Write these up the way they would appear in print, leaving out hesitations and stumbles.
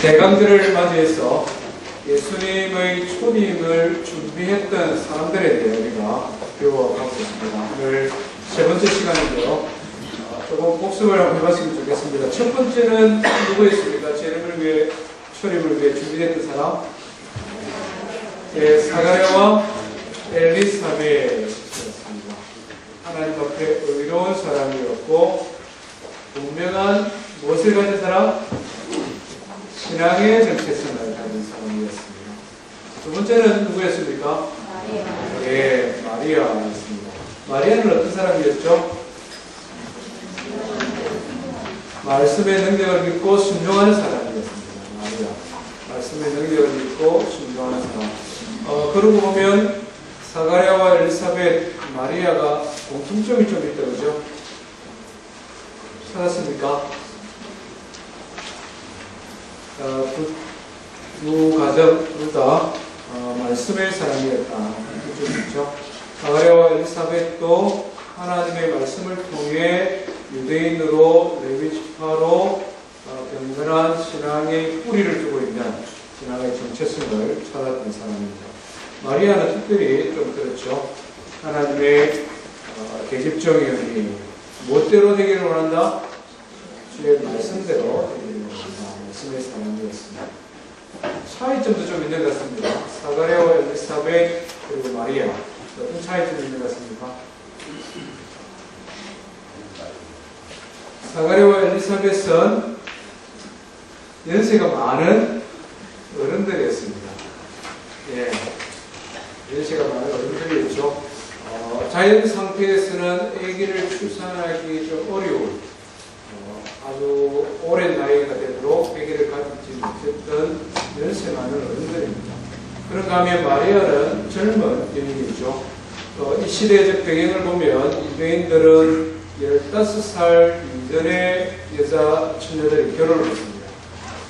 대강절을 맞이해서 예수님의 초림을 준비했던 사람들에 대해 우리가 배워가고 있습니다. 오늘 세 번째 시간인데요. 조금 복습을 한번 해봤으면 좋겠습니다. 첫 번째는 누구였습니까? 재림을 위해, 초림을 위해 준비됐던 사람? 네, 사가랴와 엘리사벳이었습니다. 하나님 앞에 의로운 사람이었고, 분명한 무엇을 가진 사람? 신앙의 정체성을 가진 사람이었습니다. 두 번째는 누구였습니까? 마리아. 네, 마리아였습니다. 마리아는 어떤 사람이었죠? 말씀의 능력을 믿고 순종하는 사람이었습니다. 마리아. 말씀의 능력을 믿고 순종하는 사람. 그러고 보면 사가랴와 엘리사벳, 마리아가 공통점이 좀 있다, 그죠? 찾았습니까? 두 가정 둘 다 말씀의 사람이었다. 공통점이 있죠. 사가랴와 엘리사벳도 하나님의 말씀을 통해 유대인으로 레위지파로 경건한 신앙의 뿌리를 두고 있는 신앙의 정체성을 찾았던 사람입니다. 마리아는 특별히 좀 그렇죠. 하나님의 계집종이니 무엇대로 되기를 원한다? 주의 말씀대로 되기를 원한다. 말씀의 사람이었습니다. 차이점도 좀 있는 것 같습니다. 사가랴와 엘리사벳 그리고 마리아 어떤 차이점이 있는 것 같습니까? 사가랴와 엘리사벳은 연세가 많은 어른들이었습니다. 예, 연세가 많은 어른들이었죠. 자연 상태에서는 아기를 출산하기 좀 어려운 아주 오랜 나이가 되도록 아기를 가지지 못했던 연세 많은 어른들입니다. 그런가 하면 마리아는 젊은 여인이죠. 이 시대적 배경을 보면 유대인들은 15살 이전에 여자 처녀들이 결혼을 했습니다.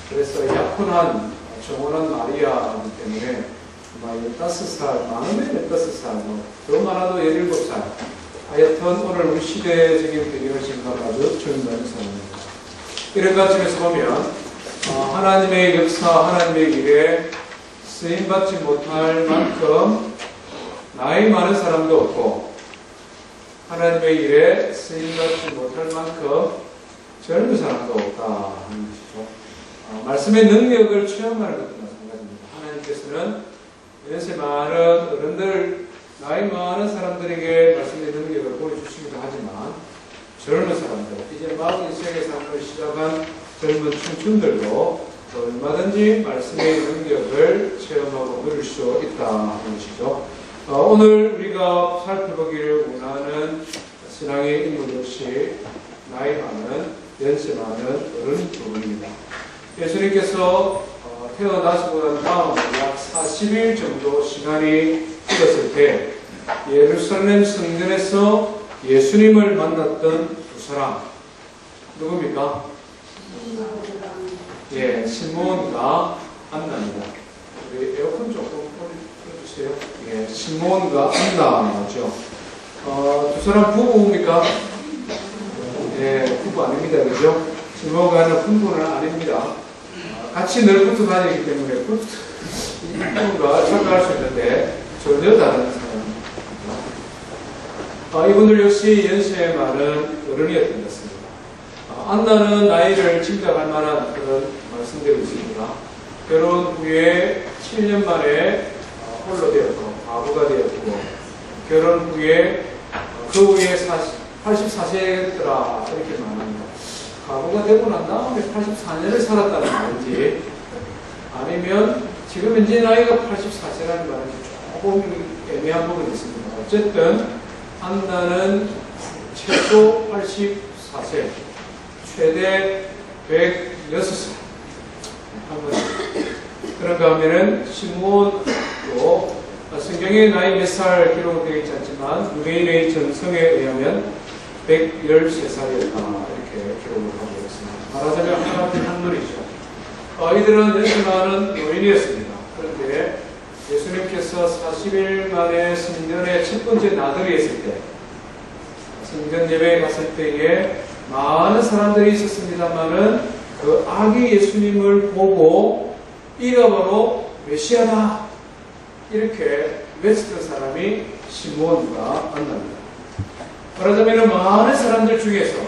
그래서 약혼한 정혼한 마리아이기 때문에 15살, 많으면 15살, 더 많아도 17살. 하여튼 오늘 우리 시대적인 배경을 생각하면 아주 젊은 사람입니다. 이런 관점에서 보면 하나님의 역사, 하나님의 일에 쓰임받지 못할 만큼 나이 많은 사람도 없고 하나님의 일에 쓰임받지 못할 만큼 젊은 사람도 없다 하는 것이죠. 말씀의 능력을 체험하는 것도 마찬가지입니다. 하나님께서는 연세 많은 어른들, 나이 많은 사람들에게 말씀의 능력을 보여주시기도 하지만 젊은 사람들, 이제 막 인생의 삶을 시작한 젊은 청춘들도 얼마든지 말씀의 능력을 체험하고 누릴 수 있다 하는 것이죠. 오늘 우리가 살펴보기를 원하는 신앙의 인물 역시 나이 많은, 연세 많은 어른 두 분입니다. 예수님께서 태어나시고 난 다음 약 40일 정도 시간이 흘렀을 때 예루살렘 성전에서 예수님을 만났던 두 사람 누굽니까? 예, 시몬과 안나입니다. 우리 에어컨 조금 꺼주세요. 예, 시몬과 안나죠. 두 사람 부부입니까? 예, 부부 아닙니다. 그죠? 시몬과 안나 부부는 아닙니다. 같이 늘 붙어 다니기 때문에 부부가 착각할 수 있는데 전혀 다른 사람입니다. 이분들 역시 연세에 많은 어른이었던 것 같습니다. 안나는 나이를 짐작할 만한 그런 말씀들이 있습니다. 결혼 후에 7년 만에 홀로 되었고 과부가 되었고 결혼 후에 그 후에 84세였더라 이렇게 말합니다. 과부가 되고 난 다음에 84년을 살았다는 말인지 아니면 지금 현재 나이가 84세라는 말인지 조금 애매한 부분이 있습니다. 어쨌든 안나는 최소 84세 최대 106살 한 거죠. 그런가 하면은 시몬도 성경의 나이 몇 살 기록되어 있지 않지만 유대인의 전성에 의하면 113살이었다 이렇게 기록을 하고 있습니다. 말하자면 하나님 한물이죠. 이들은 연세 많은 노인이었습니다. 그런데 예수님께서 40일 만에 성전에 첫 번째 나들이 했을 때 성전 예배에 갔을 때에 많은 사람들이 있었습니다만은 그 아기 예수님을 보고 이가 바로 메시아다 이렇게 외쳤던 사람이 시므온과 안나입니다. 말하자면 많은 사람들 중에서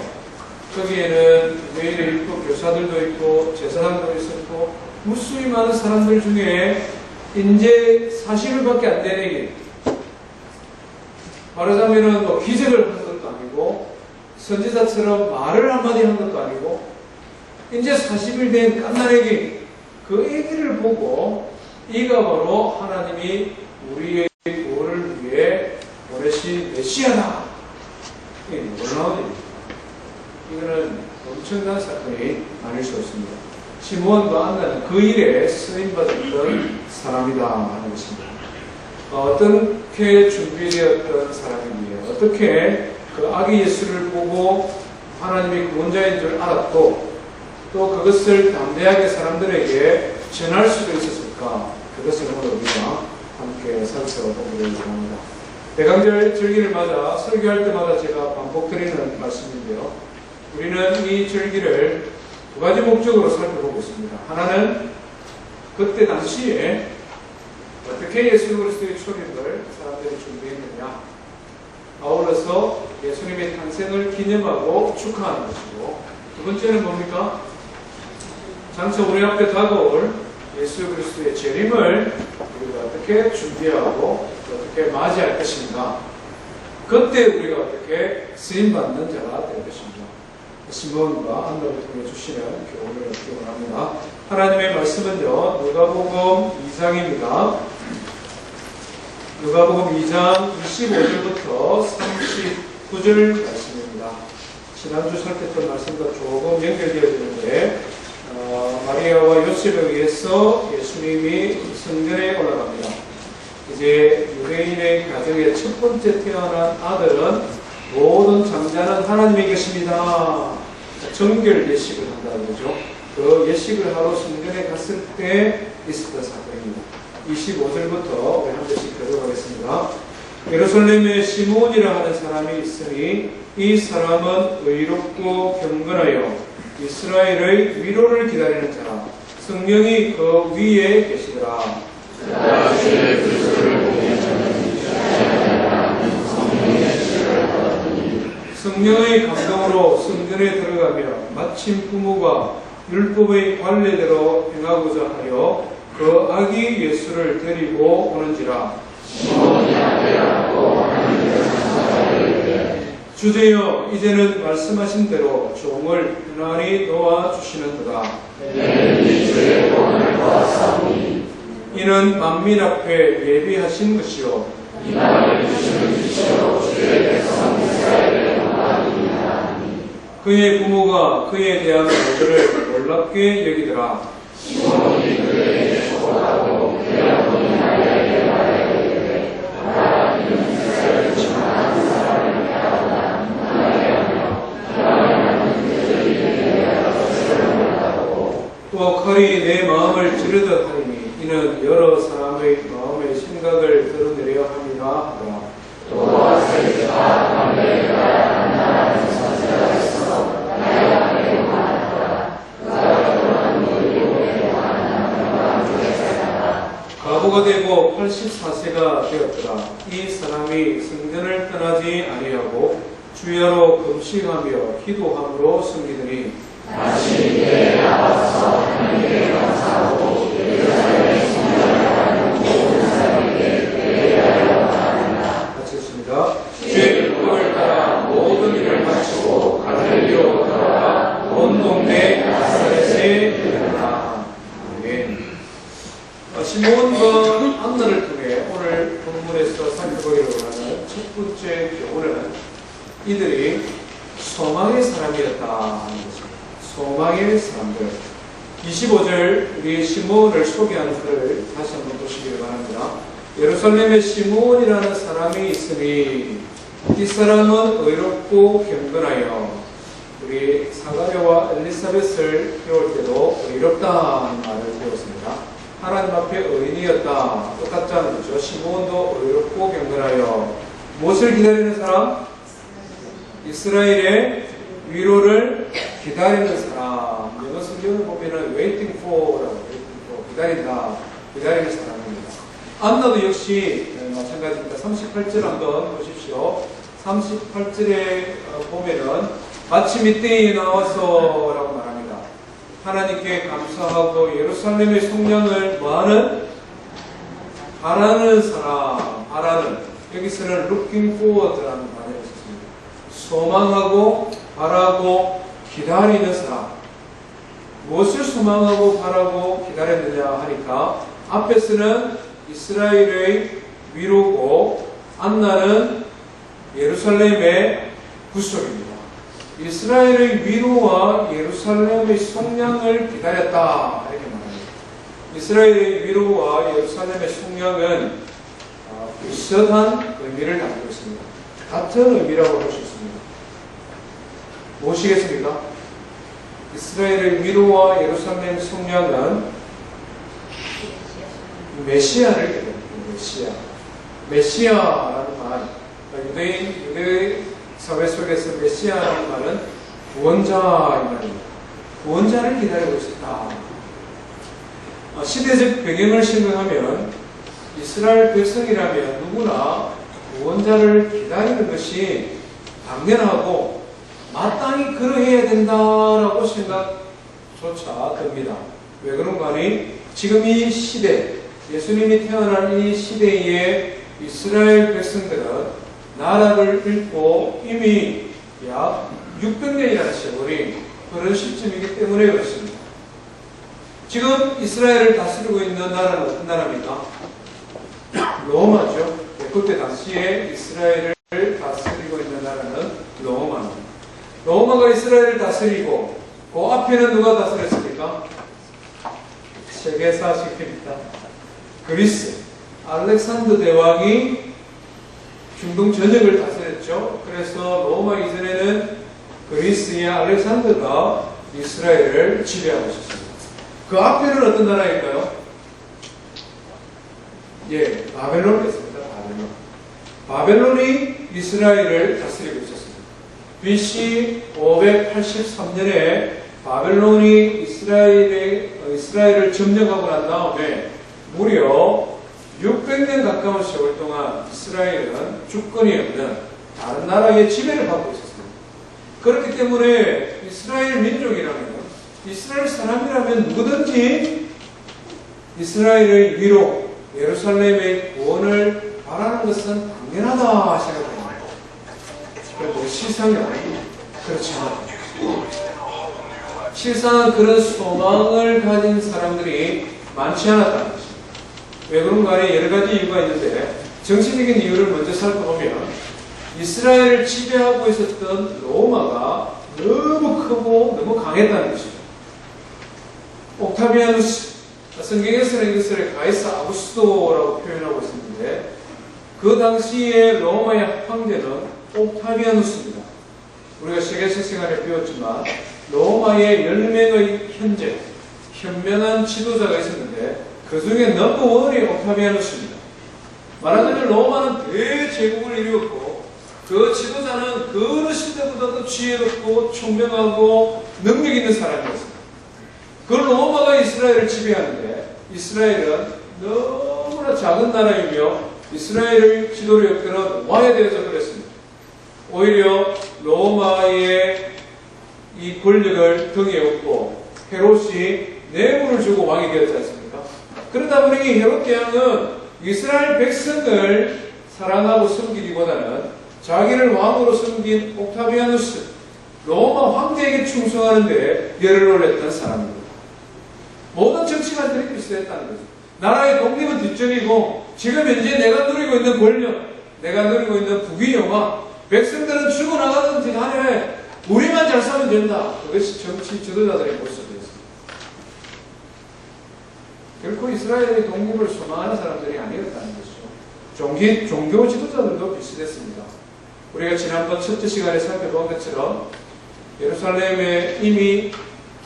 거기에는 유대인에 있고 교사들도 있고 제사장도 있었고 무수히 많은 사람들 중에 이제 40일밖에 안 되는 말하자면 뭐 기적을 한 것도 아니고 선지자처럼 말을 한마디 한 것도 아니고 이제 40일 된 갓난아기 그 아기를 보고 이가 바로 하나님이 우리의 구원을 위해 보내신 메시아다. 이게 놀라운 일입니다. 이거는 엄청난 사건이 아닐 수 없습니다. 시므온과 안나는 그 일에 쓰임받았던 사람이다 하는 것입니다. 어떻게 준비되었던 사람이기에 어떻게 그 아기 예수를 보고 하나님이 구원자인 줄 알았고 또 그것을 담대하게 사람들에게 전할 수도 있었을까? 그것을 오늘 우리가 함께 살펴보기를 원합니다. 대강절 절기를 맞아 설교할 때마다 제가 반복드리는 말씀인데요. 우리는 이 절기를 두 가지 목적으로 살펴보고 있습니다. 하나는 그때 당시에 어떻게 예수 그리스도의 초림을 사람들이 준비했느냐, 아울러서 예수님의 탄생을 기념하고 축하하는 것이고, 두 번째는 뭡니까? 장차 우리 앞에 다가올 예수 그리스도의 재림을 우리가 어떻게 준비하고 어떻게 맞이할 것인가, 그때 우리가 어떻게 쓰임받는 자가 될 것인가, 시므온과 안나를 통해 주시는 교훈을 얻기 원합니다. 하나님의 말씀은요, 누가복음 2장입니다. 누가복음 2장 25절부터 39절 말씀입니다. 지난주 살폈던 말씀과 조금 연결되어 있는데, 마리아와 요셉에 의해서 예수님이 성전에 올라갑니다. 이제 유대인의 가정의 첫 번째 태어난 아들은 모든 장자는 하나님의 것입니다. 정결 예식을 한다는 거죠. 그 예식을 하러 성전에 갔을 때 있었던 사건입니다. 25절부터 우리 한 절씩 들어가겠습니다. 예루살렘에 시므온이라 하는 사람이 있으니 이 사람은 의롭고 경건하여 이스라엘의 위로를 기다리는 자라. 성령이 그 위에 계시더라. 성령의 감동으로 성전에 들어가며 마침 부모가 율법의 관례대로 행하고자 하여 그 아기 예수를 데리고 오는지라. 주제여, 이제는 말씀하신 대로 종을 편안히 놓아주시는도다. 이는 만민 앞에 예비하신 것이요 그의 부모가 그에 대한 모두를 놀랍게 여기더라. 또 칼이 내 마음을 찌르듯 하리니 이는 여러 사람의 마음의 생각을 드러내려 함이라 하더라. 과부가 되고 84세가 되었더라. 이 사람이 성전을 떠나지 아니하고 주야로 금식하며 기도함으로 섬기더니 마쳤습니다. 주의 법을 따라 모든 일을 마치고 갈릴리로 돌아가 온 동네 나사렛에 이르렀다. 아멘. 시므온과 안나를 통해 오늘 본문에서 살펴보기로 하는 첫 번째 교훈은 이들이 소망의 사람이었다 하는 것입니다. 소망의 사람들. 25절 우리 시므온을 소개하는 글을 다시 한번 보시기를 바랍니다. 예루살렘에 시므온이라는 사람이 있으니 이 사람은 의롭고 경건하여, 우리 사가랴와 엘리사벳을 배울 때도 의롭다는 말을 배웠습니다. 하나님 앞에 의인이었다. 똑같다는 거죠. 시므온도 의롭고 경건하여 무엇을 기다리는 사람? 이스라엘의 위로를 기다리는 사람. 영어 성경 성경을 보면은 waiting for라고 기다린다, 기다리는 사람입니다. 안나도 역시 마찬가지입니다. 38절 한번 보십시오. 38절에 보면은 마침 이때에 나와서 라고 말합니다. 하나님께 감사하고 예루살렘의 성령을 뭐하는? 바라는 사람, 바라는. 여기서는 looking forward라는 단어를 썼습니다. 소망하고 바라고 기다리는 사람. 무엇을 소망하고 바라고 기다렸느냐 하니까 앞에서는 이스라엘의 위로고 안나는 예루살렘의 구속입니다. 이스라엘의 위로와 예루살렘의 속량을 기다렸다 이렇게 말합니다. 이스라엘의 위로와 예루살렘의 속량은 비슷한 의미를 가지고 있습니다. 같은 의미라고 할 수 있습니다. 무엇이겠습니까? 이스라엘의 위로와 예루살렘 속량은 메시아를 기다립니다. 메시아라는 말, 유대 사회 속에서 메시아라는 말은 구원자의 말입니다. 구원자를 기다리고 있었다. 시대적 배경을 생각하면 이스라엘 백성이라면 누구나 구원자를 기다리는 것이 당연하고 마땅히 그러해야 된다라고 생각조차 듭니다. 왜 그런가 하니 지금 이 시대, 예수님이 태어난 이 시대에 이스라엘 백성들은 나라를 잃고 이미 약 600년이라는 세월이 그런 시점이기 때문에 그렇습니다. 지금 이스라엘을 다스리고 있는 나라는 어떤 나라입니까? 로마죠. 그때 당시에 이스라엘을 다스리고 있는 나라는 로마입니다. 로마가 이스라엘을 다스리고 그 앞에는 누가 다스렸습니까? 세계사식입니다. 그리스. 알렉산더 대왕이 중동 전역을 다스렸죠. 그래서 로마 이전에는 그리스의 알렉산더가 이스라엘을 지배하고 있었습니다. 그 앞에는 어떤 나라일까요? 예, 바벨론이었습니다. 바벨론이 이스라엘을 다스리고 있었습니다. BC 583년에 바벨론이 이스라엘을 점령하고 난 다음에 무려 600년 가까운 세월 동안 이스라엘은 주권이 없는 다른 나라의 지배를 받고 있었습니다. 그렇기 때문에 이스라엘 민족이라면, 이스라엘 사람이라면 누구든지 이스라엘의 위로, 예루살렘의 구원을 바라는 것은 당연하다 생각합니다. 그런데 실상은 그렇지 않아요. 실상 그런 소망을 가진 사람들이 많지 않았다는 것입니다. 왜 그런가 하니 여러 가지 이유가 있는데 정치적인 이유를 먼저 살펴보면 이스라엘을 지배하고 있었던 로마가 너무 크고 너무 강했다는 것이죠. 옥타비아누스, 성경에서는 이것을 가이사 아구스토라고 표현하고 있는데 그 당시에 로마의 황제는 옥타비아누스입니다. 우리가 세계사 시간에 배웠지만 로마의 10명의 현명한 지도자가 있었는데 그 중에 넘버원이 옥타비아누스입니다. 말하자면 로마는 대제국을 이루었고 그 지도자는 그 어느 시대보다도 지혜롭고 총명하고 능력 있는 사람이었습니다. 그 로마가 이스라엘을 지배하는데 이스라엘은 너무나 작은 나라이며 이스라엘의 지도를 이끌어 와야 되어서 그랬습니다. 오히려 로마의 이 권력을 등에 업고 헤롯이 뇌물을 주고 왕이 되었지 않습니까? 그러다 보니 헤롯 대왕은 이스라엘 백성을 사랑하고 섬기기보다는 자기를 왕으로 섬긴 옥타비아누스, 로마 황제에게 충성하는데 열을 올렸던 사람입니다. 모든 정치관들이 비슷했다는 거죠. 나라의 독립은 뒷전이고 지금 현재 내가 누리고 있는 권력, 내가 누리고 있는 부귀영화, 백성들은 죽어나가든지 간에 우리만 잘 살면 된다. 그것이 정치 지도자들의 모습이었습니다. 결코 이스라엘의 독립을 소망하는 사람들이 아니었다는 것이죠. 종교 지도자들도 비슷했습니다. 우리가 지난번 첫째 시간에 살펴본 것처럼 예루살렘에 이미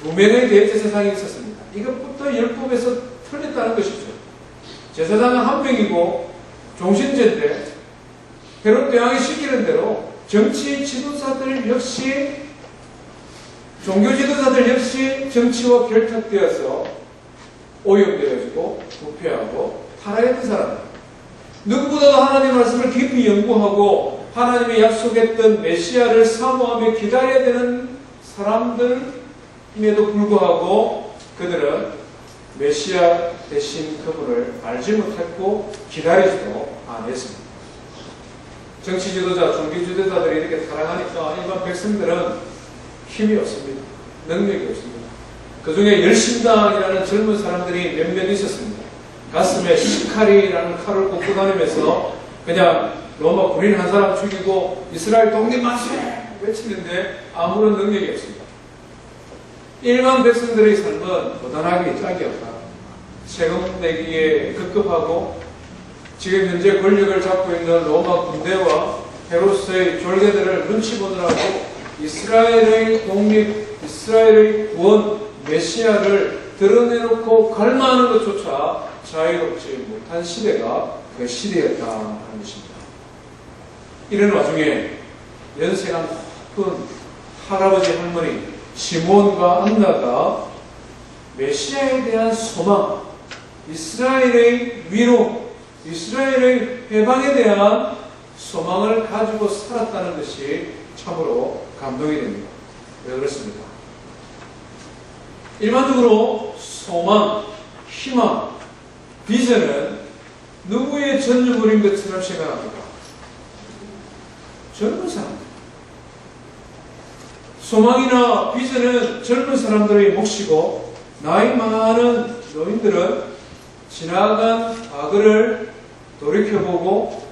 2명의 대제사장이 있었습니다. 이것부터 율법에서 틀렸다는 것이죠. 제사장은 한 명이고 종신제인데 헤롯 대왕이 시키는 대로 정치 지도자들 역시 종교 지도자들 역시 정치와 결탁되어서 오염되어지고 부패하고 타락했던 사람들. 누구보다도 하나님의 말씀을 깊이 연구하고 하나님이 약속했던 메시아를 사모하며 기다려야 되는 사람들임에도 불구하고 그들은 메시아 대신 그분을 알지 못했고 기다리지도 않았습니다. 정치 지도자, 종교 지도자들이 이렇게 타락하니까 일반 백성들은 힘이 없습니다. 능력이 없습니다. 그 중에 열심당이라는 젊은 사람들이 몇몇 있었습니다. 가슴에 시카리라는 칼을 꽂고 다니면서 그냥 로마 군인 한 사람 죽이고 이스라엘 독립 만세 외치는데 아무런 능력이 없습니다. 일반 백성들의 삶은 고단하기 짝이 없다. 세금 내기에 급급하고 지금 현재 권력을 잡고 있는 로마 군대와 헤로스의 졸개들을 눈치 보느라고 이스라엘의 독립, 이스라엘의 구원, 메시아를 드러내놓고 갈망하는 것조차 자유롭지 못한 시대가 그 시대였다 하는 것입니다. 이런 와중에 연세가 높은 할아버지 할머니 시몬과 안나가 메시아에 대한 소망, 이스라엘의 위로, 이스라엘의 해방에 대한 소망을 가지고 살았다는 것이 참으로 감동이 됩니다. 왜 그렇습니까? 일반적으로 소망, 희망, 비전은 누구의 전유물인 것처럼 생각합니까? 젊은 사람들. 소망이나 비전은 젊은 사람들의 몫이고 나이 많은 노인들은 지나간 과거를 돌이켜보고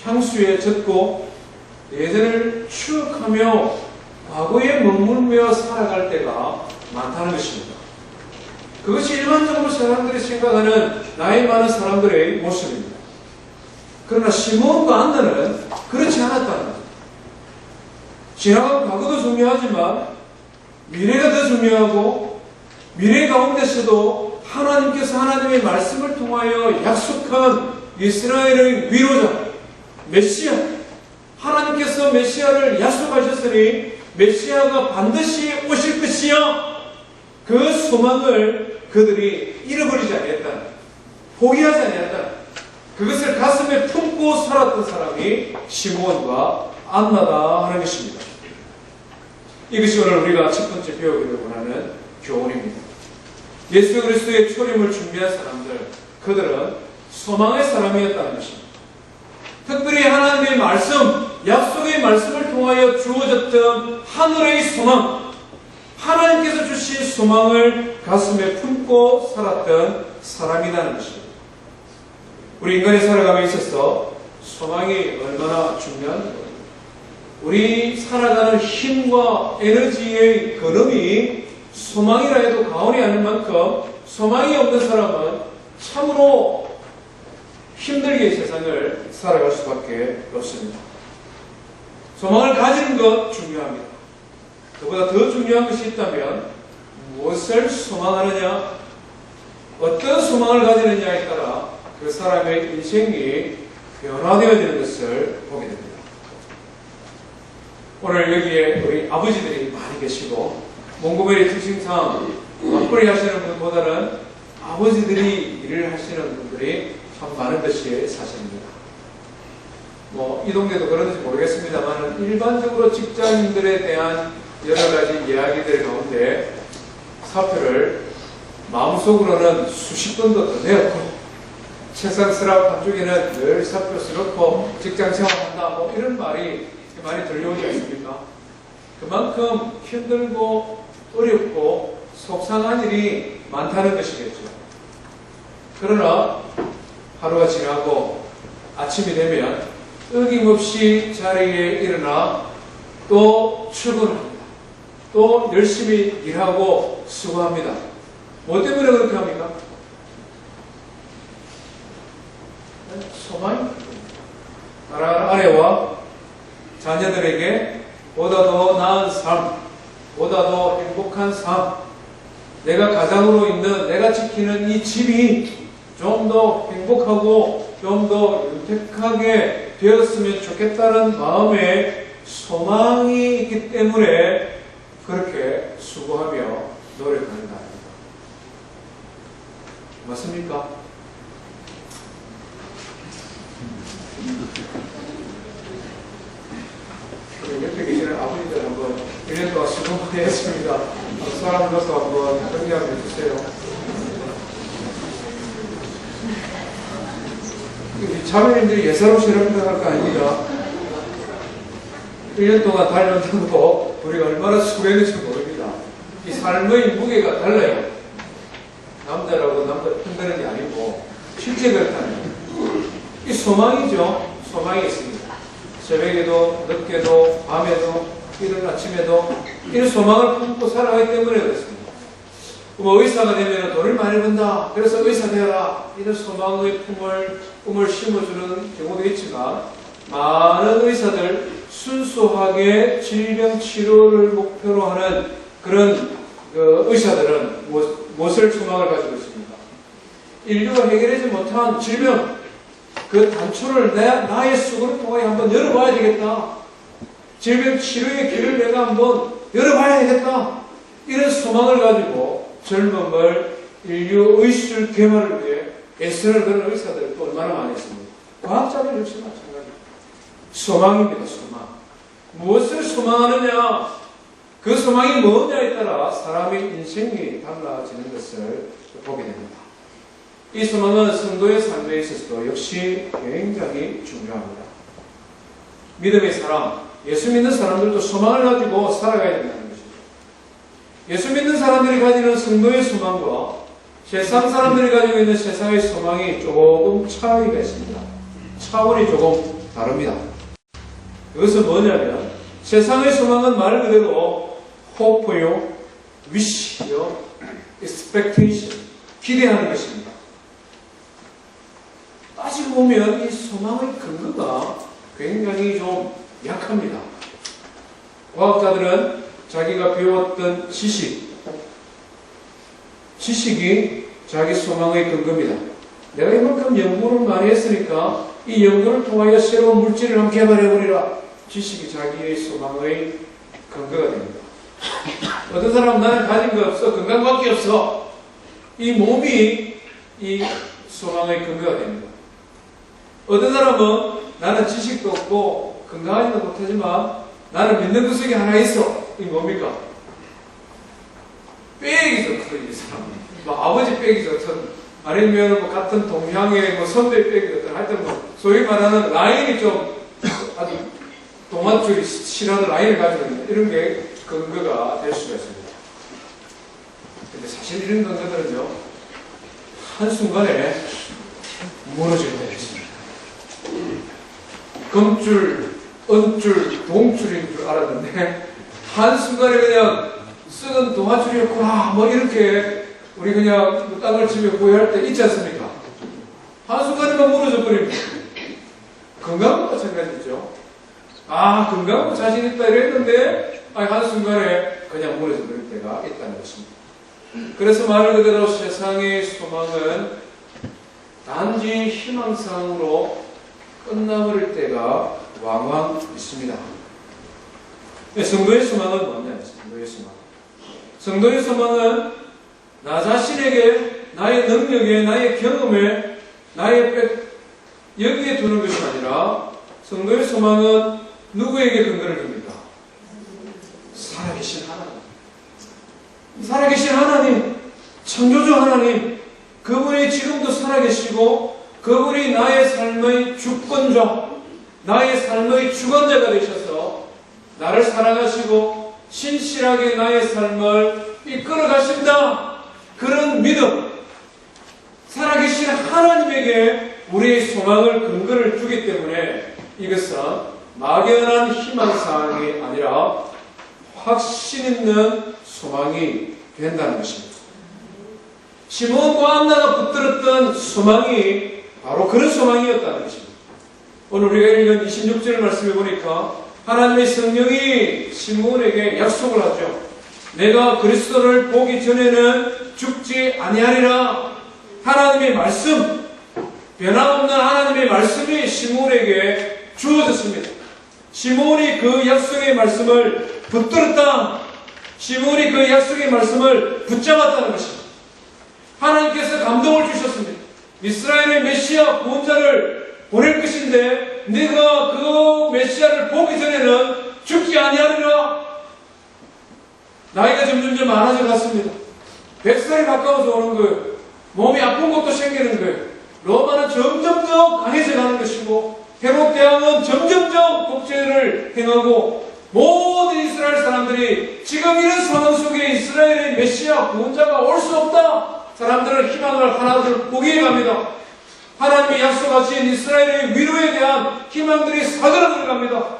향수에 젖고 예전을 추억하며 과거에 머물며 살아갈 때가 많다는 것입니다. 그것이 일반적으로 사람들이 생각하는 나이 많은 사람들의 모습입니다. 그러나 시몬과 안나는 그렇지 않았다는 거죠. 지나간 과거도 중요하지만 미래가 더 중요하고 미래 가운데서도 하나님께서 하나님의 말씀을 통하여 약속한 이스라엘의 위로자 메시아, 하나님께서 메시아를 약속하셨으니 메시아가 반드시 오실 것이야. 그 소망을 그들이 잃어버리지 않았다. 포기하지 않았다. 그것을 가슴에 품고 살았던 사람이 시몬과 안나다 하는 것입니다. 이것이 오늘 우리가 첫 번째 배우기를 원하는 교훈입니다. 예수 그리스도의 초림을 준비한 사람들, 그들은 소망의 사람이었다는 것입니다. 특별히 하나님의 말씀, 약속의 말씀을 통하여 주어졌던 하늘의 소망, 하나님께서 주신 소망을 가슴에 품고 살았던 사람이라는 것입니다. 우리 인간이 살아감에 있어서 소망이 얼마나 중요한지, 우리 살아가는 힘과 에너지의 근원이 소망이라 해도 과언이 아닐 만큼 소망이 없는 사람은 참으로 힘들게 세상을 살아갈 수밖에 없습니다. 소망을 가지는 것 중요합니다. 그보다 더 중요한 것이 있다면 무엇을 소망하느냐, 어떤 소망을 가지느냐에 따라 그 사람의 인생이 변화되어야 되는 것을 보게 됩니다. 오늘 여기에 우리 아버지들이 많이 계시고 몽고메리 특징상 맞벌이 하시는 분보다는 아버지들이 일을 하시는 분들이 참 많은 것이 사실입니다. 이 동네도 그런지 모르겠습니다만 일반적으로 직장인들에 대한 여러 가지 이야기들 가운데 사표를 마음속으로는 수십 번도 더 내었고 책상 서랍 한쪽에는 늘 사표 써놓고 직장 생활한다 이런 말이 많이 들려오지 않습니까? 그만큼 힘들고 어렵고 속상한 일이 많다는 것이겠죠. 그러나 하루가 지나고 아침이 되면 어김없이 자리에 일어나 또 출근합니다. 또 열심히 일하고 수고합니다. 뭐 때문에 그렇게 합니까? 소망이 나라 아내와 자녀들에게 보다 더 나은 삶, 보다 더 행복한 삶, 내가 가장으로 있는 내가 지키는 이 집이 좀 더 행복하고 좀 더 윤택하게 되었으면 좋겠다는 마음에 소망이 있기 때문에 그렇게 수고하며 노력하는 거 아닙니까? 맞습니까? 옆에 계시는 아버지들 한번 1년 동안 수고 많이 했습니다. 사람 넣어서 한번 정리 한번 해주세요. 자매님들이 예사롭시라고 생각할 거 아닙니다. 1년 동안 달려온다고 우리가 얼마나 수고했는지 모릅니다. 이 삶의 무게가 달라요. 남자라고 남자 편드는 게 아니고 실제 그렇다는 이 소망이죠. 소망이 있습니다. 새벽에도 늦게도 밤에도 이른 아침에도 이런 소망을 품고 살아가기 때문에 그렇습니다. 뭐 의사가 되면 돈을 많이 번다. 그래서 의사 되어라. 이런 소망의 꿈을 심어주는 경우도 있지만 많은 의사들 순수하게 질병 치료를 목표로 하는 그런 의사들은 무엇을 소망을 가지고 있습니까? 인류가 해결하지 못한 질병, 그 단초를 나의 수고를 통해 한번 열어봐야 되겠다. 질병 치료의 길을 내가 한번 열어봐야 되겠다. 이런 소망을 가지고 젊음을 인류 의술 개발을 위해 애쓰는 그런 의사들도 얼마나 많이 있습니다. 과학자들 역시 마찬가지입니다. 소망입니다. 소망. 무엇을 소망하느냐? 그 소망이 뭐냐에 따라 사람의 인생이 달라지는 것을 보게 됩니다. 이 소망은 성도의 삶에 있어서도 역시 굉장히 중요합니다. 믿음의 사람, 예수 믿는 사람들도 소망을 가지고 살아가야 된다는 것입니다. 예수 믿는 사람들이 가지는 성도의 소망과 세상 사람들이 가지고 있는 세상의 소망이 조금 차이가 있습니다. 차원이 조금 다릅니다. 이것은 뭐냐면 세상의 소망은 말 그대로 hope요, wish요, expectation, 기대하는 것입니다. 따지고 보면 이 소망의 근거가 굉장히 좀 약합니다. 과학자들은 자기가 배웠던 지식이 자기 소망의 근거입니다. 내가 이만큼 연구를 많이 했으니까 이 연구를 통하여 새로운 물질을 한번 개발해버리라. 지식이 자기의 소망의 근거가 됩니다. 어떤 사람은 나는 가진 거 없어. 건강밖에 없어. 이 몸이 이 소망의 근거가 됩니다. 어떤 사람은 나는 지식도 없고 건강하지도 못하지만 나는 믿는 구석이 하나 있어. 이게 뭡니까? 빽이 좋거든요. 이 사람은. 뭐 아버지 빽이 좋든 아니면 뭐 같은 동향의 뭐 선배 빽이 좋든 하여튼 뭐 소위 말하는 라인이 좀 아주 동아줄이 실하는 라인을 가지고 있는 이런 게 근거가 될 수가 있습니다. 근데 사실 이런 근거들은요, 한순간에 무너질 때가 있습니다. 금줄, 은줄, 동줄인 줄 알았는데, 한순간에 그냥 썩은 동아줄이었구나, 뭐 이렇게 우리 그냥 땅을 치며 구애할 때 있지 않습니까? 한순간에만 무너져 버립니다. 건강과 마찬가지죠. 건강하고 자신 있다 이랬는데 한순간에 그냥 무너져 버릴 때가 있다는 것입니다. 그래서 말 그대로 세상의 소망은 단지 희망사항으로 끝나버릴 때가 왕왕 있습니다. 성도의 소망은 뭐냐? 성도의 소망. 성도의 소망은 나 자신에게, 나의 능력에, 나의 경험에, 여기에 두는 것이 아니라 성도의 소망은 누구에게 근거를 줍니까? 살아계신 하나님. 살아계신 하나님, 창조주 하나님, 그분이 지금도 살아계시고 그분이 나의 삶의 주권자, 나의 삶의 주관자가 되셔서 나를 사랑하시고 신실하게 나의 삶을 이끌어 가신다. 그런 믿음, 살아계신 하나님에게 우리의 소망을 근거를 주기 때문에 이것은 막연한 희망사항이 아니라 확신 있는 소망이 된다는 것입니다. 시몬과 안나가 붙들었던 소망이 바로 그런 소망이었다는 것입니다. 오늘 우리가 읽은 26절 말씀에 보니까 하나님의 성령이 시몬에게 약속을 하죠. 내가 그리스도를 보기 전에는 죽지 아니하리라. 하나님의 말씀, 변함없는 하나님의 말씀이 시몬에게 주어졌습니다. 시몬이 그 약속의 말씀을 붙들었다. 시몬이 그 약속의 말씀을 붙잡았다는 것입니다. 하나님께서 감동을 주셨습니다. 이스라엘의 메시아 구원자를 보낼 것인데 네가 그 메시아를 보기 전에는 죽지 아니하리라. 나이가 점점점 많아져 갔습니다. 100살이 가까워서 오는 거예요. 몸이 아픈 것도 생기는 거예요. 로마는 점점점 강해져 가는 것이고 헤롯 대왕은 점점점 독재를 행하고 모든 이스라엘 사람들이 지금 이런 상황 속에 이스라엘의 메시아 구원자가 올 수 없다. 사람들은 희망을 하나둘 포기해 갑니다. 하나님이 약속하신 이스라엘의 위로에 대한 희망들이 사그라들어 갑니다.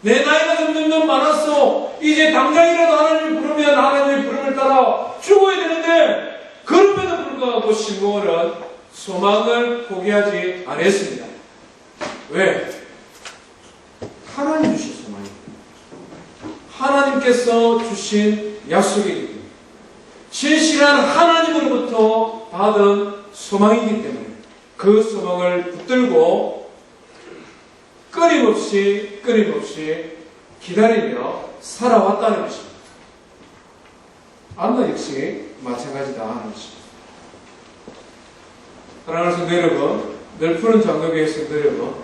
내 나이가 점점점 많았어. 이제 당장이라도 하나님이 부르면 하나님의 부름을 따라 죽어야 되는데 그럼에도 불구하고 시므온은 소망을 포기하지 않았습니다. 왜? 하나님 주신 소망입니다. 하나님께서 주신 약속이기 때문에 신실한 하나님으로부터 받은 소망이기 때문에 그 소망을 붙들고 끊임없이 기다리며 살아왔다는 것입니다. 안나 역시 마찬가지다 하는 것입니다. 사랑하는 성도 여러분, 늘 푸른 장로교회 성도 여러분,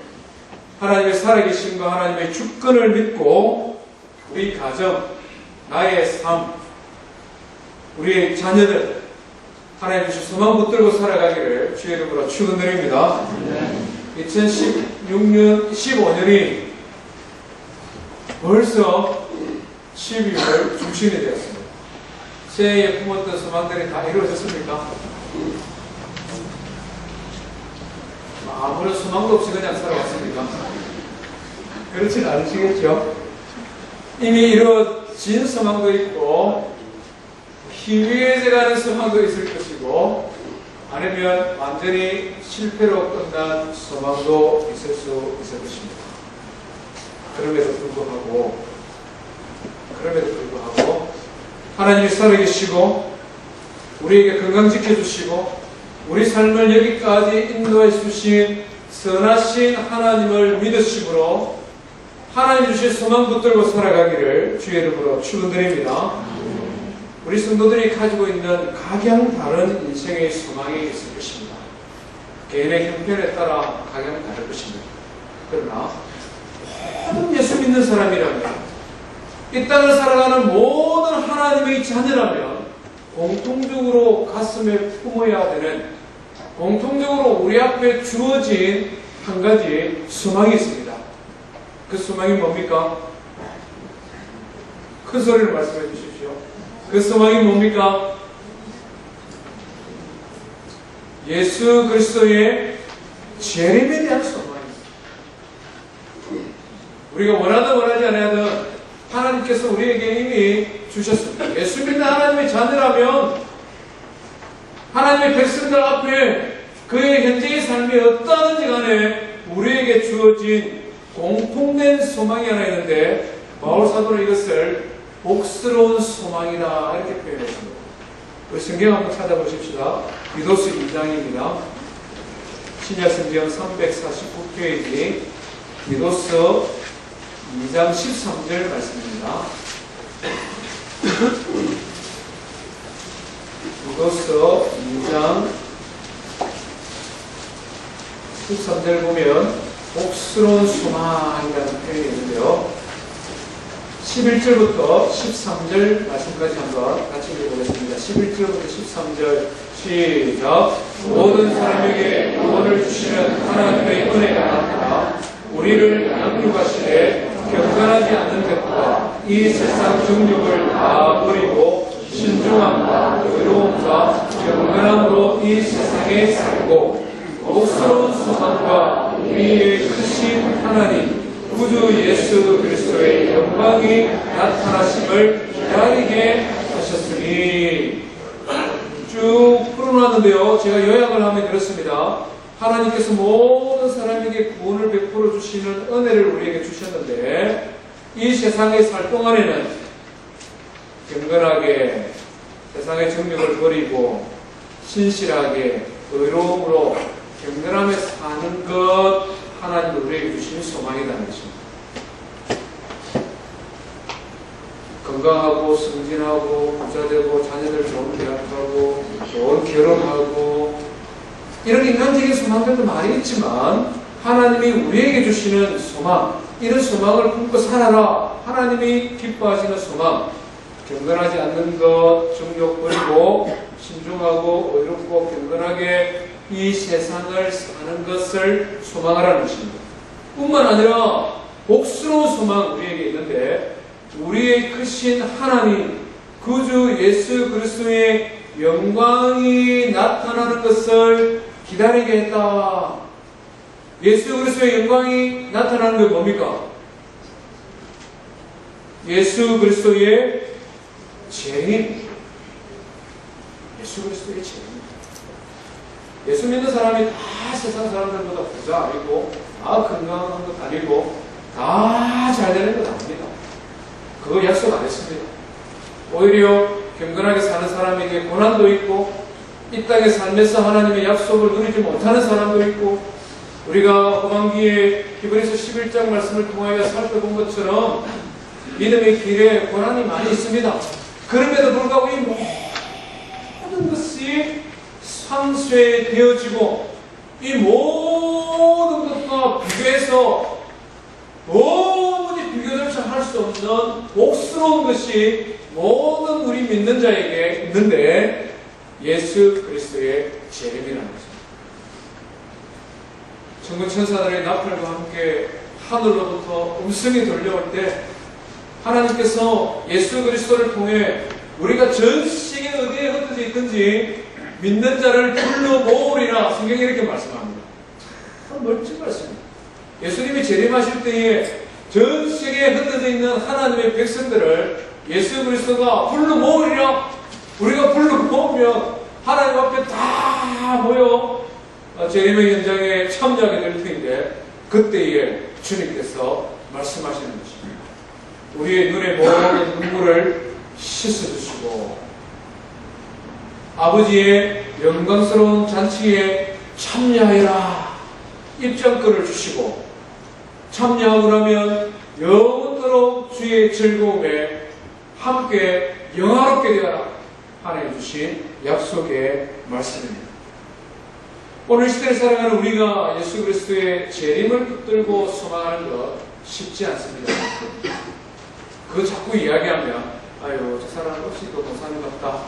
하나님의 살아계심과 하나님의 주권을 믿고 우리 가정, 나의 삶, 우리의 자녀들 하나님 주신 소망 붙들고 살아가기를 주의 이름으로 축원드립니다. 2016년 15년이 벌써 12월 중순이 되었습니다. 새해에 품었던 소망들이 다 이루어졌습니까? 아무런 소망도 없이 그냥 살아왔습니까? 그렇진 않으시겠죠? 이미 이루어진 소망도 있고 희미해져가는 소망도 있을 것이고 아니면 완전히 실패로 끝난 소망도 있을 수 있을 것입니다. 그럼에도 불구하고 하나님이 살아계시고 우리에게 건강 지켜주시고 우리 삶을 여기까지 인도해 주신 선하신 하나님을 믿으심으로 하나님 주신 소망 붙들고 살아가기를 주의 이름으로 축원드립니다. 우리 성도들이 가지고 있는 각양 다른 인생의 소망이 있을 것입니다. 개인의 형편에 따라 각양 다를 것입니다. 그러나 모든 예수 믿는 사람이라면 이 땅을 살아가는 모든 하나님의 자녀라면 공통적으로 가슴에 품어야 되는 공통적으로 우리 앞에 주어진 한 가지 소망이 있습니다. 그 소망이 뭡니까? 큰 소리를 말씀해 주십시오. 그 소망이 뭡니까? 예수 그리스도의 재림에 대한 소망입니다. 우리가 원하든 원하지 않아든 하나님께서 우리에게 이미 주셨습니다. 예수 믿는 하나님의 자녀라면 하나님의 백성들 앞에 그의 현재의 삶이 어떠하든지 간에 우리에게 주어진 공통된 소망이 하나 있는데 바울 사도는 이것을 복스러운 소망이다 이렇게 표현했습니다. 우리 성경 한번 찾아보십시다. 디도스 2장입니다. 신약 성경 349페이지 디도스 2장 13절 말씀입니다. 디도스 2장 13절 보면 복스러운 소망이라는 표현이 있는데요. 11절부터 13절 말씀까지 한번 같이 읽어보겠습니다. 11절부터 13절 시작. 모든 사람에게 구원을 주시는 하나님의 은혜가 나타나 우리를 양육하시되 경건하지 않는 것과 이 세상 정욕을 다 버리고 신중함과 의로움과 경건함으로 이 세상에 살고 복스러운 소망과 우리의 크신 하나님 구주 예수 그리스도의 영광이 나타나심을 기다리게 하셨으니 쭉 풀어놨는데요. 제가 요약을 하면 그렇습니다. 하나님께서 모든 사람에게 구원을 베풀어 주시는 은혜를 우리에게 주셨는데 이 세상에 살 동안에는 경건하게 세상의 정욕을 버리고 신실하게 의로움으로 경건함에 사는 것 하나님이 우리에게 주신 소망이라는 것입니다. 건강하고 승진하고 부자되고 자녀들 좋은 대학하고 좋은 결혼하고 이런 인간적인 소망들도 많이 있지만 하나님이 우리에게 주시는 소망, 이런 소망을 품고 살아라. 하나님이 기뻐하시는 소망, 경건하지 않는 것, 정욕 버리고 신중하고 의롭고 경건하게 이 세상을 사는 것을 소망하라는 것입니다. 뿐만 아니라 복스러운 소망 우리에게 있는데 우리의 크신 하나님, 구주 예수 그리스도의 영광이 나타나는 것을 기다리게 했다. 예수 그리스도의 영광이 나타나는 게 뭡니까? 예수 그리스도의 재림. 예수 그리스도의 재림. 예수 믿는 사람이 다 세상 사람들보다 부자 아니고 다 건강한 것 아니고 다 잘 되는 것 아닙니다. 그거 약속 안 했습니다. 오히려 경건하게 사는 사람에게 고난도 있고 이 땅의 삶에서 하나님의 약속을 누리지 못하는 사람도 있고 우리가 후반기에 히브리서 11장 말씀을 통하여 살펴본 것처럼 믿음의 길에 고난이 많이 있습니다. 그럼에도 불구하고 이 모든 것이 상쇄되어지고 이 모든 것과 비교해서 도무지 비교조차 할 수 없는 복스러운 것이 모든 우리 믿는 자에게 있는데 예수 그리스도의 재림이라는 것입니다. 천군 천사들의 나팔과 함께 하늘로부터 음성이 들려올 때 하나님께서 예수 그리스도를 통해 우리가 전 세계 어디에 흩어져 있든지 믿는 자를 불러 모으리라 성경이 이렇게 말씀합니다. 참 멋진 말씀입니다. 예수님이 재림하실 때에 전 세계에 흩어져 있는 하나님의 백성들을 예수 그리스도가 불러 모으리라. 우리가 불러 모으면 하나님 앞에 다 모여 재림의 현장에 참여하게 될 텐데 그때에 주님께서 말씀하시는 것입니다. 우리의 눈에 모든 눈물을 씻어주시고 아버지의 영광스러운 잔치에 참여하여라 입장권을 주시고 참여하고 나면 영원토록 주의 즐거움에 함께 영화롭게 되어라 하나님 주신 약속의 말씀입니다. 오늘 시대를 살아가는 우리가 예수 그리스도의 재림을 붙들고 소망하는 것 쉽지 않습니다. 그거 자꾸 이야기하면 아유 저 사람 없이 또 못 사는 것 같다.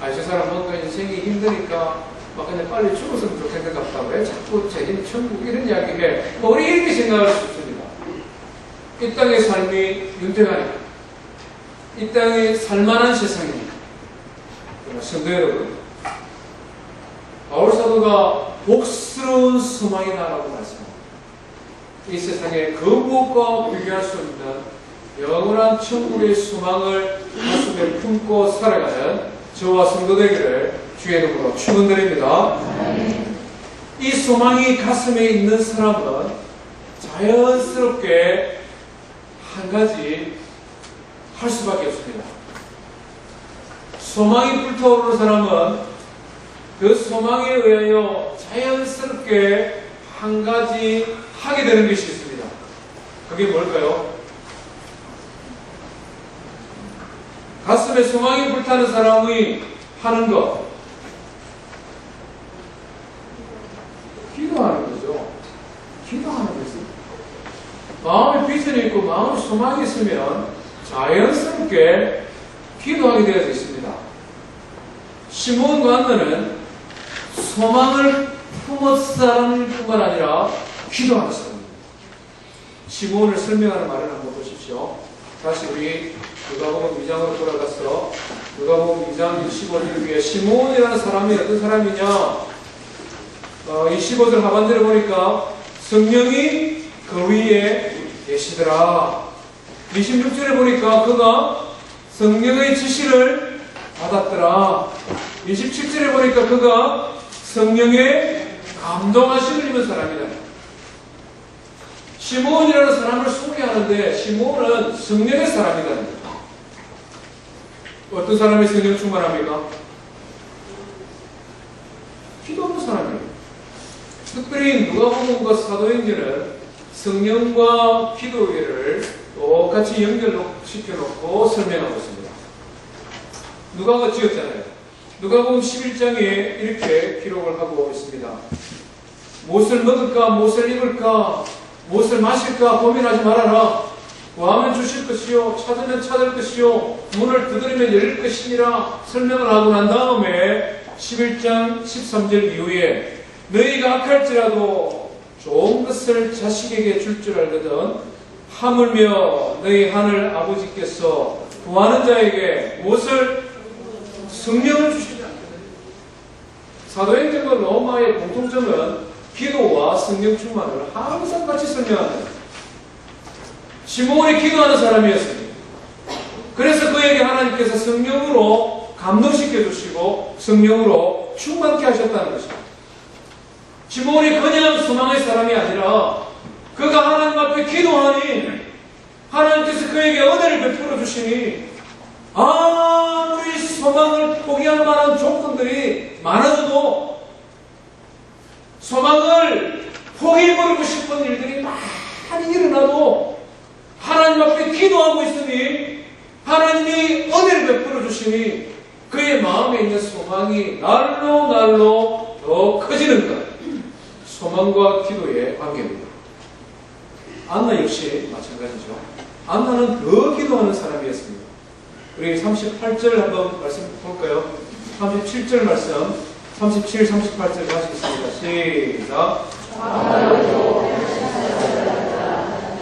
아유 저 사람 뭔가 인생이 힘드니까 막 그냥 빨리 죽었으면 좋겠는 것 같다. 왜 자꾸 재림 천국 이런 이야기해. 우리 이렇게 생각할 수 있습니다. 이 땅의 삶이 윤택하니까 이 땅이 살만한 세상입니다. 성도 여러분, 바울 사도가 복스러운 소망이다라고 말씀합니다. 이 세상에 그 무엇과 비교할 수 없는 영원한 천국의 소망을 가슴에 품고 살아가는 저와 성도 되기를 주의 이름으로 축원드립니다. 이 소망이 가슴에 있는 사람은 자연스럽게 한 가지 할 수밖에 없습니다. 소망이 불타오르는 사람은 그 소망에 의하여 자연스럽게 한 가지 하게 되는 것이 있습니다. 그게 뭘까요? 가슴에 소망이 불타는 사람이 하는 것, 기도하는 거죠. 기도하는 거죠. 마음에 비전이 있고 마음에 소망이 있으면 자연스럽게 기도하게 되어져 있습니다. 시몬과 안나는 소망을 품은 사람일 뿐만 아니라 기도하는 사람입니다. 시몬을 설명하는 말을 한번 보십시오. 다시 우리 누가복음 2장으로 돌아가서 누가복음 2장 25절 위에 시몬이라는 사람이 어떤 사람이냐? 25절 하반절에 보니까 성령이 그 위에 계시더라. 26절에 보니까 그가 성령의 지시를 받았더라. 27절에 보니까 그가 성령의 감동하심을 입은 사람이다. 시몬이라는 사람을 소개하는데 시몬은 성령의 사람이다. 어떤 사람이 성령 충만합니까? 기도하는 사람이에요. 특별히 누가복음과 사도행전은 성령과 기도회를 또 똑같이 연결시켜놓고 설명하고 있습니다. 누가가 지었잖아요. 누가복음 11장에 이렇게 기록을 하고 있습니다. 무엇을 먹을까, 무엇을 입을까, 무엇을 마실까 고민하지 말아라. 구하면 주실 것이요, 찾으면 찾을 것이요, 문을 두드리면 열릴 것이니라 설명을 하고 난 다음에 11장 13절 이후에 너희가 악할지라도 좋은 것을 자식에게 줄 줄 알거든 하물며 너희 하늘 아버지께서 구하는 자에게 무엇을 성령을 주시지 않거든. 사도행전과 로마의 공통점은 기도와 성령 충만을 항상 같이 설명합니다. 시몬이 기도하는 사람이었습니다. 그래서 그에게 하나님께서 성령으로 감동시켜 주시고 성령으로 충만케 하셨다는 것입니다. 시몬이 그냥 소망의 사람이 아니라 그가 하나님 앞에 기도하니 하나님께서 그에게 은혜를 베풀어 주시니 아무리 소망을 포기할 만한 조건들이 많아져도 소망을 포기해버리고 싶은 일들이 많이 일어나도 하나님 앞에 기도하고 있으니 하나님이 은혜를 베풀어 주시니 그의 마음에 있는 소망이 날로 날로 더 커지는 것. 소망과 기도의 관계입니다. 안나 역시 마찬가지죠. 안나는 더 기도하는 사람이었습니다. 우리 38절 한번 말씀 볼까요? 37절 말씀 37, 38절 하시겠습니다. 시작.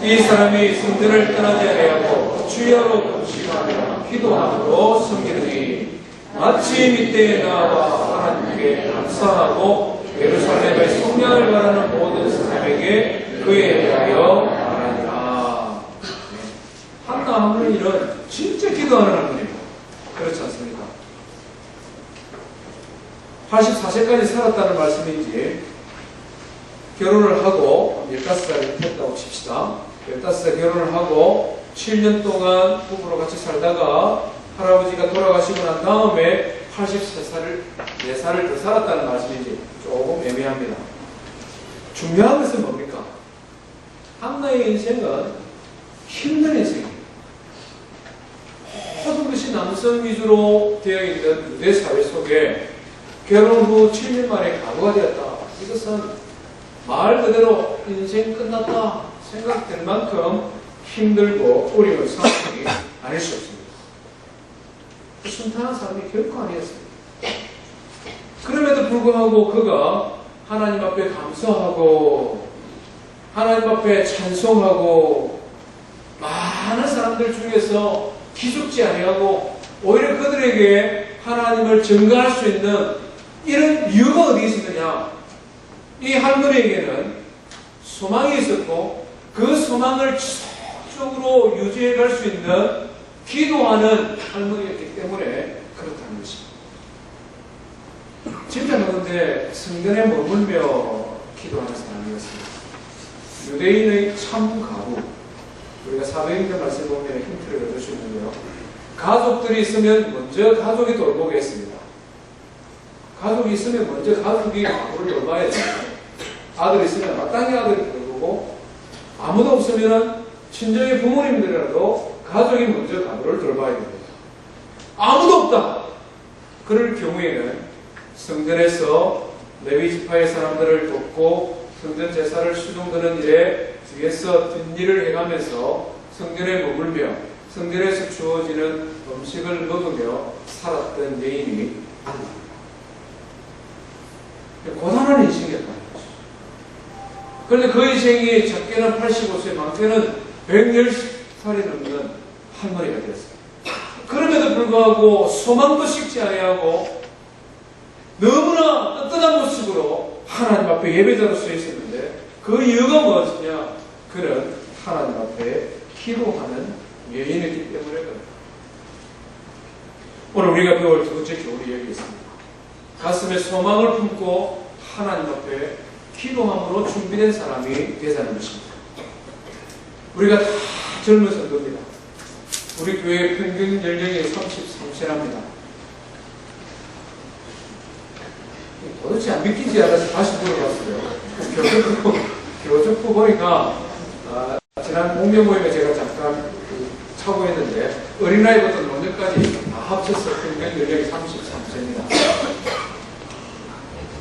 이 사람이 성전을 떠나지 아니하고 주야로 금식하며 기도하므로 섬기더니 마침 이때에 나와 하나님께 감사하고 예루살렘의 성령을 바라는 모든 사람에게 그에 대하여 말하니라. 한나 할머니는 진짜 기도하는 할머니입니다. 그렇지 않습니까? 84세까지 살았다는 말씀인지 결혼을 하고 15살이 됐다고 칩시다. 15살 결혼을 하고 7년 동안 부부로 같이 살다가 할아버지가 돌아가시고 난 다음에 4살을 더 살았다는 말씀인지 조금 애매합니다. 중요한 것은 뭡니까? 한나의 인생은 힘든 인생입니다. 모든 것이 남성 위주로 되어 있는 유대 사회 속에 결혼 후 7년 만에 가부가 되었다. 이것은 말 그대로 인생 끝났다 생각될 만큼 힘들고 어려운 상황이 아닐 수 없습니다. 순탄한 사람이 결코 아니었습니다. 그럼에도 불구하고 그가 하나님 앞에 감사하고 하나님 앞에 찬송하고 많은 사람들 중에서 기죽지 아니하고 오히려 그들에게 하나님을 증거할 수 있는 이런 이유가 어디 있었느냐? 이 할머니에게는 소망이 있었고 그 소망을 지속적으로 유지해 갈 수 있는 기도하는 할머니였기 때문에 그렇다는 것입니다. 진짜 그런데 성전에 머물며 기도하는 사람이었습니다. 유대인의 참 가부. 우리가 사도행전 말씀 보면 힌트를 얻을 수 있는데요. 가족들이 있으면 먼저 가족이 돌보겠습니다. 가족이 있으면 먼저 가족이 가부를 돌봐야 됩니다. 아들이 있으면 마땅히 아들이 돌보고 아무도 없으면 친정의 부모님들이라도 가족이 먼저 가부를 돌봐야 됩니다. 아무도 없다. 그럴 경우에는 성전에서 레위 지파의 사람들을 돕고 성전 제사를 수종드는 일에 뒤에서 뒷일을 행하면서 성전에 머물며 성전에서 주어지는 음식을 먹으며 살았던 여인이 안나입니다. 고단한 인생이었다는 거죠. 그런데 그 인생이 작게는 85세, 많게는 110살이 넘는 할머니가 되었습니다. 그럼에도 불구하고 소망도 식지 아니하고 너무나 떳떳한 모습으로 하나님 앞에 예배자로 서 있었는데 그 이유가 무엇이냐? 그는 하나님 앞에 기도하는 여인이기 때문에 그렇다. 오늘 우리가 배울 두 번째 교훈이 여기 있습니다. 가슴에 소망을 품고 하나님 앞에 기도함으로 준비된 사람이 되자는 것입니다. 우리가 다 젊은 성도입니다. 우리 교회 평균 연령이 33세랍니다. 도대체 안 믿기지 않아서 다시 물어봤어요. 교적부 보니까 지난 공명 모임에 제가 잠깐 차고했는데 어린아이부터 노년까지 다 합쳐서 평균 연령이 33세입니다.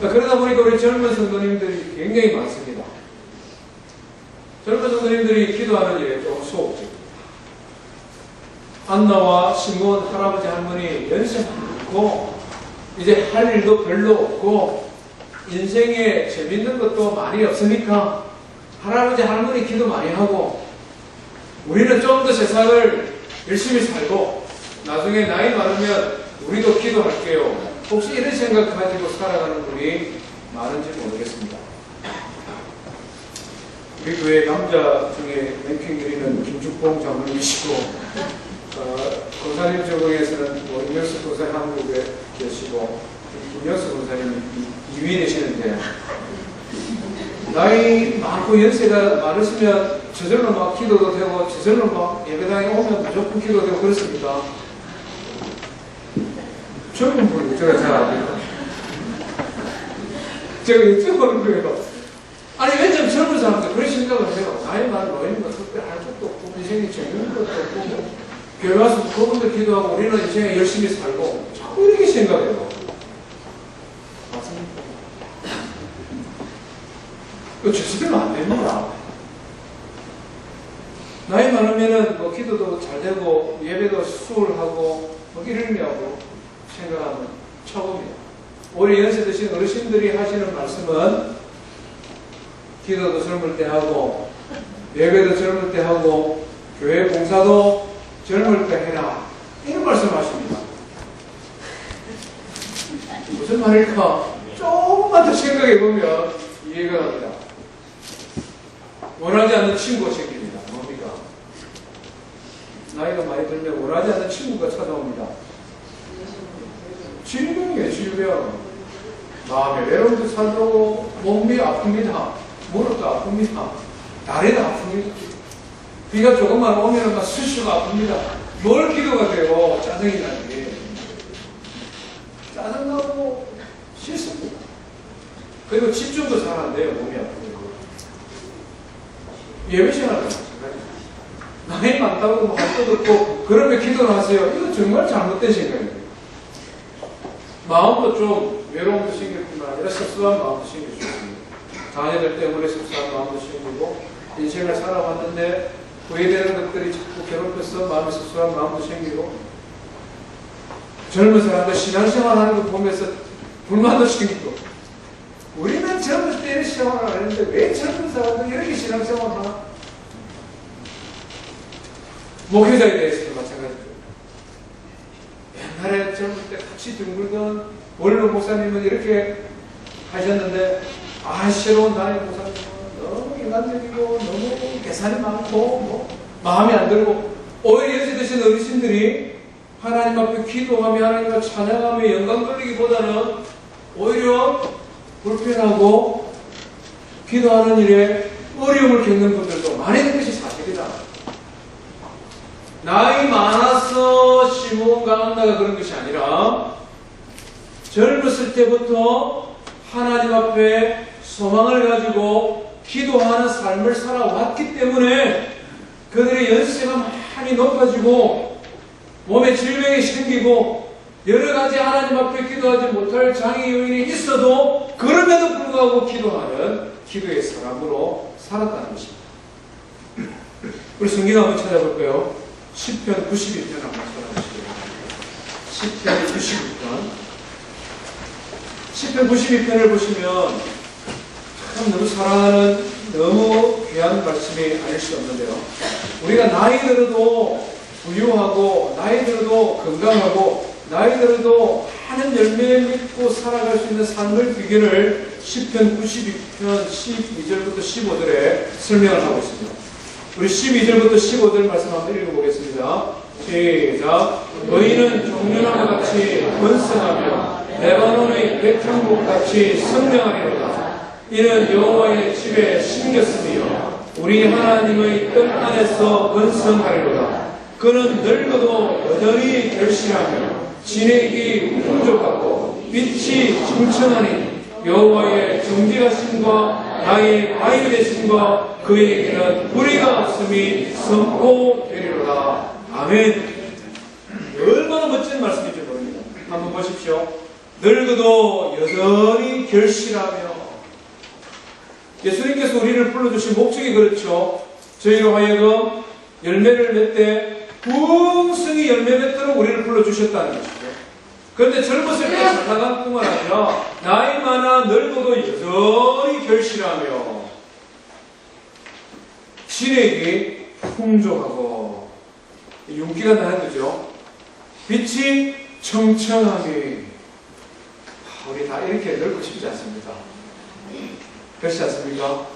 그러다 보니까 우리 젊은 성도님들이 굉장히 많습니다. 젊은 성도님들이 기도하는 일에 좀 소극적입니다. 안나와 시몬 할아버지 할머니 연세 많고 이제 할 일도 별로 없고 인생에 재밌는 것도 많이 없으니까 할아버지 할머니 기도 많이 하고 우리는 좀 더 세상을 열심히 살고 나중에 나이 많으면 우리도 기도할게요. 혹시 이런 생각 가지고 살아가는 분이 많은지 모르겠습니다. 우리 교회 남자 중에 랭킹 1위는 김죽봉 장로님이시고 권사님 전공에서는 임영수 권사님 한국에 계시고 김영수 권사님이 2위 되시는데 나이 많고 연세가 많으시면 저절로 막 기도도 되고 저절로 막 예배당에 오면 무조건 기도되고 그렇습니다. 젊은 분이 제가 잘 안 돼요. 제가 여쭤보는 거예요. 아니 왜냐면 젊은 사람들 그런 생각을 해요. 나이 많은 노인은 특별히 할 것도 없고 인생이 재밌는 것도 없고 교회 와서 그분들 기도하고 우리는 인생에 열심히 살고 자꾸 이렇게 생각해요. 맞습니까? 저시대면 안 됩니다. 나이 많으면은 뭐 기도도 잘 되고 예배도 수월하고 뭐 이러냐고 생각하면 처음이에요. 오래 연세 드신 어르신들이 하시는 말씀은 기도도 젊을 때 하고 예배도 젊을 때 하고 교회 봉사도 젊을 때 해라 이런 말씀하십니다. 무슨 말일까? 조금만 더 생각해 보면 이해가 갑니다. 원하지 않는 친구가 생깁니다. 뭡니까? 나이가 많이 들면 원하지 않는 친구가 찾아옵니다. 질병이에요, 질병. 마음의 외로움도 살고 몸이 아픕니다. 무릎도 아픕니다. 다리도 아픕니다. 비가 조금만 오면 막 수시가 아픕니다. 뭘 기도가 되고 짜증이 나지. 짜증나고 싫습니다. 그리고 집중도 잘 안 돼요. 몸이 아프고. 예배 시간도 마찬가지입니다. 나이 많다고 뭐 할 것도 없고 그러면 기도를 하세요. 이거 정말 잘못된 생각이에요. 마음도 좀 외로움도 생길 뿐만 아니라 섭섭한 마음도 생길 수 있습니다. 자녀들 때문에 섭섭한 마음도 생기고 인생을 살아왔는데 후회되는 것들이 자꾸 괴롭혀서 마음이 섭섭한 마음도 생기고 젊은 사람들 신앙생활하는 거 보면서 불만도 생기고 우리는 젊을 때는 신앙을 안 했는데 왜 젊은 사람들이 이렇게 신앙생활을 하나? 목회자에 대해서도 마찬가지죠. 옛날에 젊을 때 같이 둥글던 원로 목사님은 이렇게 하셨는데 새로운 담임 목사님은 너무 인간적이고 너무 계산이 많고 뭐 마음에 안 들고 오히려 연세 드신 어르신들이 하나님 앞에 기도하며 하나님 앞에 찬양하며 영광 돌리기보다는 오히려 불편하고 기도하는 일에 어려움을 겪는 분들도 많이 있는 것이 사실이다. 나이 많아서 시몬과 안나가 그런 것이 아니라 젊었을 때부터 하나님 앞에 소망을 가지고 기도하는 삶을 살아왔기 때문에 그들의 연세가 많이 높아지고 몸에 질병이 생기고 여러 가지 하나님 앞에 기도하지 못할 장애 요인이 있어도 그럼에도 불구하고 기도하는 기도의 사람으로 살았다는 것입니다. 우리 성경 한번 찾아볼까요? 10편 92편 한번 찾아보시죠. 10편 92편 10편 92편을 보시면 참 너무 사랑하는 너무 귀한 말씀이 아닐 수 없는데요. 우리가 나이 들어도 부유하고 나이 들어도 건강하고 나이 들어도 하는 열매 믿고 살아갈 수 있는 삶의 비결을 10편 92편 12절부터 15절에 설명을 하고 있습니다. 우리 12절부터 15절 말씀 한번 읽어보겠습니다. 시작. 너희는 종려나무 같이 번성하며 레바논의 백향목 같이 성장하리로다. 이는 여호와의 집에 심겼으며 우리 하나님의 뜰 안에서 번성하리로다. 그는 늙어도 여전히 결실하며 진액이 풍족하고 빛이 충천하니 여호와의 정직하심과 나의 바위되심과 그에게는 무리가 없음이 선포되리로다. 아멘. 얼마나 멋진 말씀인지 모릅니다. 한번 보십시오. 늙어도 여전히 결실하며. 예수님께서 우리를 불러주신 목적이 그렇죠. 저희로 하여금 열매를 맺되 풍성히 열매 맺도록 우리를 불러주셨다는 것이죠. 그런데 젊었을 때 잘 나간 뿐만 아니라 나이 많아 늙어도 여전히 결실하며 진액이 풍족하고 윤기가 나는 거죠. 빛이 청청하니. 우리 다 이렇게 늙고 싶지 않습니다. 그렇지 않습니까?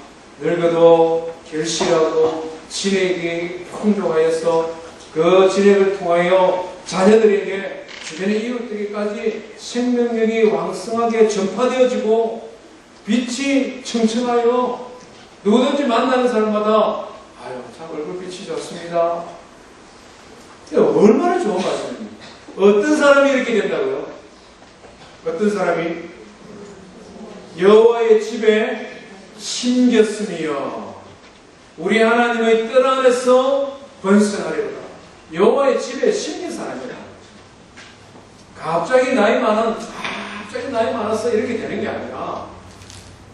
늙어도 결실하고 진액이 풍족하여서 그 진액을 통하여 자녀들에게 주변의 이웃들에게까지 생명력이 왕성하게 전파되어지고 빛이 청청하여 누구든지 만나는 사람마다 아유 참 얼굴빛이 좋습니다. 얼마나 좋은 말씀입니까? 어떤 사람이 이렇게 된다고요? 어떤 사람이 여호와의 집에 심겼으며 우리 하나님의 뜰 안에서 번성하리로다. 여호와의 집에 심긴 사람이다. 갑자기 나이 많아서 이렇게 되는 게 아니라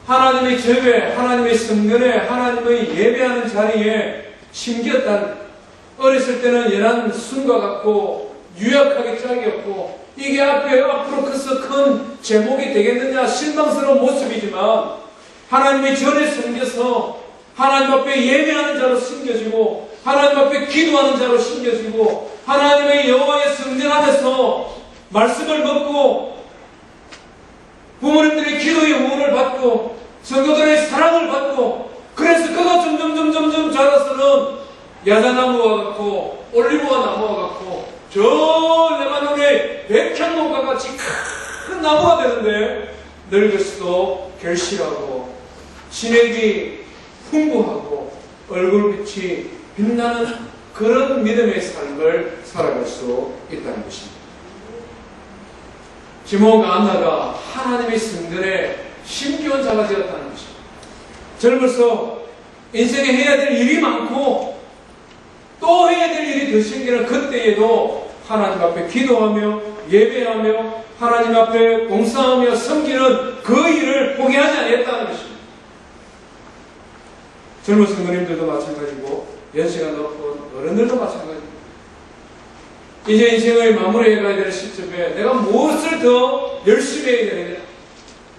하나님의 집에, 하나님의 성전에, 하나님의 예배하는 자리에 심겼다는. 어렸을 때는 연한 순과 같고 유약하게 짝이었고 이게 앞으로 커서 큰 제목이 되겠느냐 실망스러운 모습이지만 하나님의 전에 섬겨서 하나님 앞에 예배하는 자로 심겨지고 하나님 앞에 기도하는 자로 심겨지고 하나님의 여호와의 성전 안에서 말씀을 듣고 부모님들의 기도의 응원을 받고 성도들의 사랑을 받고 그래서 그가 점점 자라서는 야자나무와 같고 올리브와 나무와 같고 저 레바논의 백향목과 같이 큰 나무가 되는데 늙을수도 결실하고 진액이 풍부하고 얼굴빛이 빛나는 그런 믿음의 삶을 살아갈 수 있다는 것입니다. 시몬과 안나가 하나님의 성전에 심기온 자가 되었다는 것입니다. 젊어서 인생에 해야 될 일이 많고 또 해야 될 일이 더 생기는 그때에도 하나님 앞에 기도하며 예배하며 하나님 앞에 봉사하며 섬기는 그 일을 포기하지 않았다는 것입니다. 젊은 성도님들도 마찬가지고 연세가 높은 어른들도 마찬가지입니다. 이제 인생을 마무리해 가야 될 시점에 내가 무엇을 더 열심히 해야 되느냐,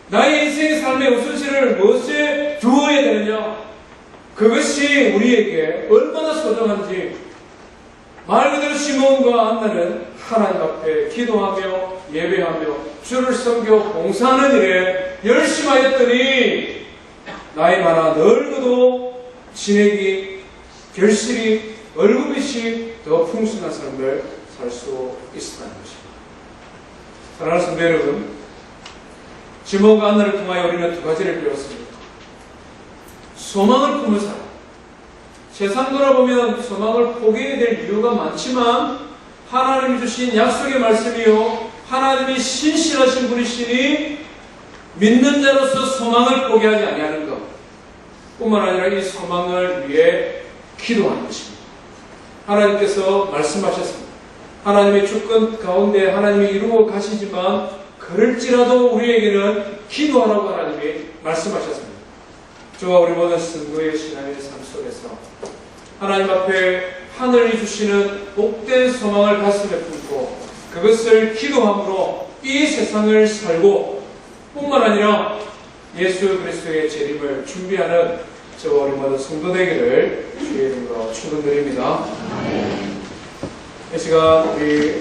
나의 인생의 삶의 우선시를 무엇에 두어야 되느냐, 그것이 우리에게 얼마나 소중한지. 말 그대로 시몬과 안나는 하나님 앞에 기도하며 예배하며 주를 섬겨 봉사하는 일에 열심히 하였더니 나이 많아 늙어도 진액이 결실이 얼굴빛이 더 풍성한 삶을 살 수 있었다는 것입니다. 사랑하는 성도 여러분, 시몬과 안나를 통하여 우리는 두 가지를 배웠습니다. 소망을 품은 사람. 세상 돌아보면 소망을 포기해야 될 이유가 많지만 하나님이 주신 약속의 말씀이요 하나님이 신실하신 분이시니 믿는 자로서 소망을 포기하지 아니하는 것 뿐만 아니라 이 소망을 위해 기도하는 것입니다. 하나님께서 말씀하셨습니다. 하나님의 주권 가운데 하나님이 이루어 가시지만 그럴지라도 우리에게는 기도하라고 하나님이 말씀하셨습니다. 저와 우리 모든 성도의 신앙의 삶 속에서 하나님 앞에 하늘이 주시는 복된 소망을 가슴에 품고 그것을 기도함으로 이 세상을 살고 뿐만 아니라 예수 그리스도의 재림을 준비하는 저와 우리 모든 성도 되기를 주의 이름으로 축원드립니다. 이 시간 우리